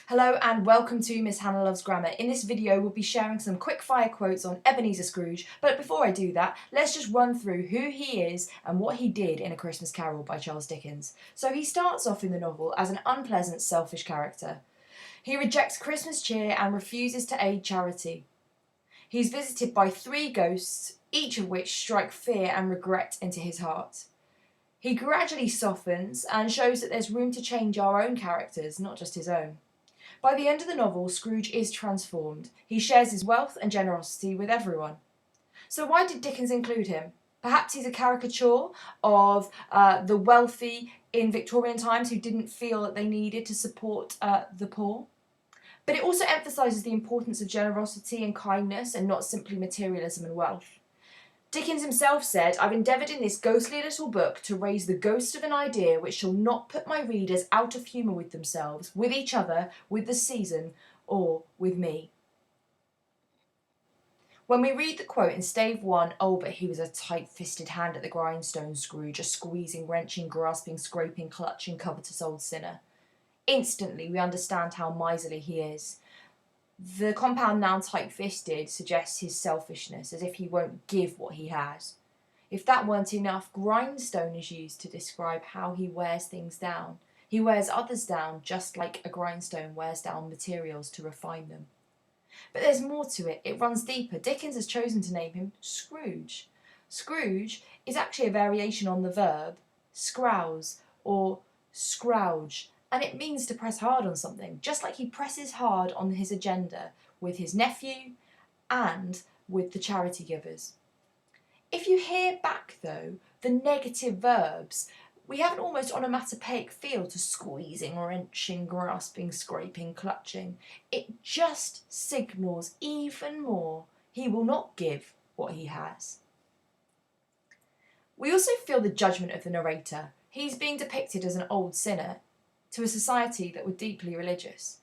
Hello and welcome to Miss Hannah Loves Grammar. In this video we'll be sharing some quick-fire quotes on Ebenezer Scrooge, but before I do that, let's just run through who he is and what he did in A Christmas Carol by Charles Dickens. So he starts off in the novel as an unpleasant, selfish character. He rejects Christmas cheer and refuses to aid charity. He's visited by 3 ghosts, each of which strike fear and regret into his heart. He gradually softens and shows that there's room to change our own characters, not just his own. By the end of the novel, Scrooge is transformed. He shares his wealth and generosity with everyone. So why did Dickens include him? Perhaps he's a caricature of the wealthy in Victorian times who didn't feel that they needed to support the poor. But it also emphasises the importance of generosity and kindness and not simply materialism and wealth. Dickens himself said, "I've endeavoured in this ghostly little book to raise the ghost of an idea which shall not put my readers out of humour with themselves, with each other, with the season, or with me." When we read the quote in Stave 1, "Oh, but he was a tight-fisted hand at the grindstone, Scrooge, a squeezing, wrenching, grasping, scraping, clutching, covetous old sinner," instantly we understand how miserly he is. The compound noun tight-fisted suggests his selfishness, as if he won't give what he has. If that weren't enough, grindstone is used to describe how he wears things down. He wears others down just like a grindstone wears down materials to refine them. But there's more to it. It runs deeper. Dickens has chosen to name him Scrooge. Scrooge is actually a variation on the verb scrouse or scrouge, and it means to press hard on something, just like he presses hard on his agenda with his nephew and with the charity givers. If you hear back, though, the negative verbs, we have an almost onomatopoeic feel to squeezing, wrenching, grasping, scraping, clutching. It just signals even more he will not give what he has. We also feel the judgment of the narrator. He's being depicted as an old sinner to a society that were deeply religious.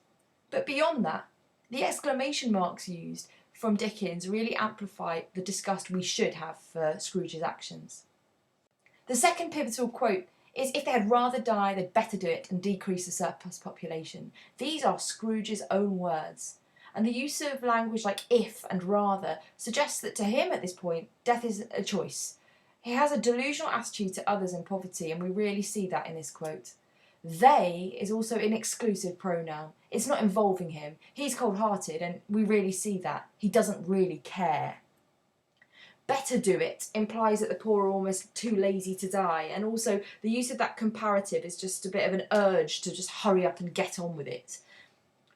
But beyond that, the exclamation marks used from Dickens really amplify the disgust we should have for Scrooge's actions. The second pivotal quote is, "If they had rather die, they'd better do it and decrease the surplus population." These are Scrooge's own words, and the use of language like if and rather suggests that to him at this point, death is a choice. He has a delusional attitude to others in poverty, and we really see that in this quote. They is also an exclusive pronoun. It's not involving him. He's cold-hearted, and we really see that. He doesn't really care. Better do it implies that the poor are almost too lazy to die, and also the use of that comparative is just a bit of an urge to just hurry up and get on with it.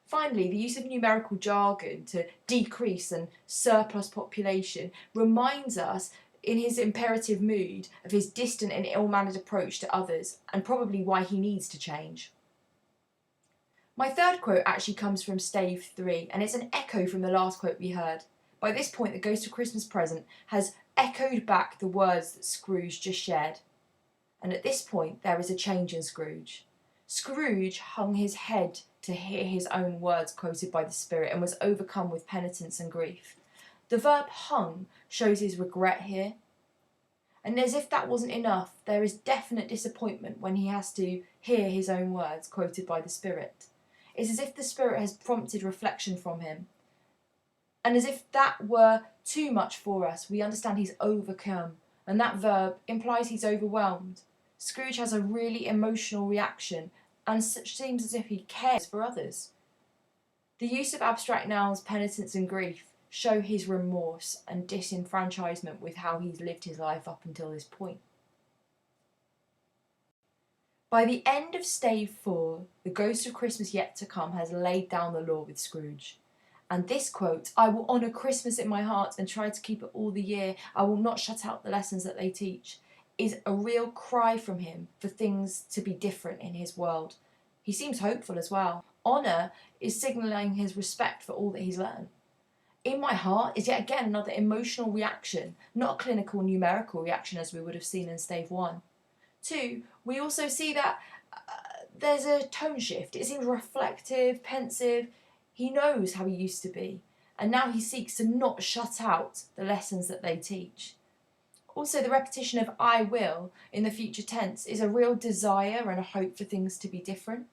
Finally, the use of numerical jargon to decrease and surplus population reminds us in his imperative mood of his distant and ill-mannered approach to others, and probably why he needs to change. My third quote actually comes from Stave 3, and it's an echo from the last quote we heard. By this point, the Ghost of Christmas Present has echoed back the words that Scrooge just shared. And at this point, there is a change in Scrooge. Scrooge hung his head to hear his own words quoted by the Spirit and was overcome with penitence and grief. The verb hung shows his regret here. And as if that wasn't enough, there is definite disappointment when he has to hear his own words quoted by the Spirit. It's as if the Spirit has prompted reflection from him. And as if that were too much for us, we understand he's overcome, and that verb implies he's overwhelmed. Scrooge has a really emotional reaction and seems as if he cares for others. The use of abstract nouns, penitence and grief, show his remorse and disenfranchisement with how he's lived his life up until this point. By the end of Stave 4, the Ghost of Christmas Yet to Come has laid down the law with Scrooge. And this quote, "I will honour Christmas in my heart and try to keep it all the year. I will not shut out the lessons that they teach," is a real cry from him for things to be different in his world. He seems hopeful as well. Honour is signalling his respect for all that he's learned. "In my heart" is yet again another emotional reaction, not a clinical numerical reaction as we would have seen in Stave 1. 2, we also see that there's a tone shift. It seems reflective, pensive. He knows how he used to be, and now he seeks to not shut out the lessons that they teach. Also, the repetition of "I will" in the future tense is a real desire and a hope for things to be different.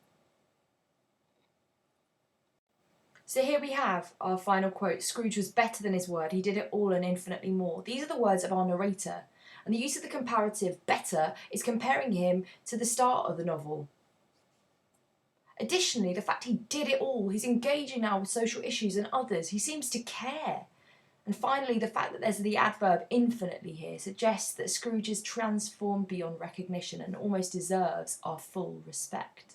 So here we have our final quote. Scrooge was better than his word. He did it all and infinitely more. These are the words of our narrator. And the use of the comparative better is comparing him to the start of the novel. Additionally, the fact he did it all, he's engaging now with social issues and others. He seems to care. And finally, the fact that there's the adverb infinitely here suggests that Scrooge is transformed beyond recognition and almost deserves our full respect.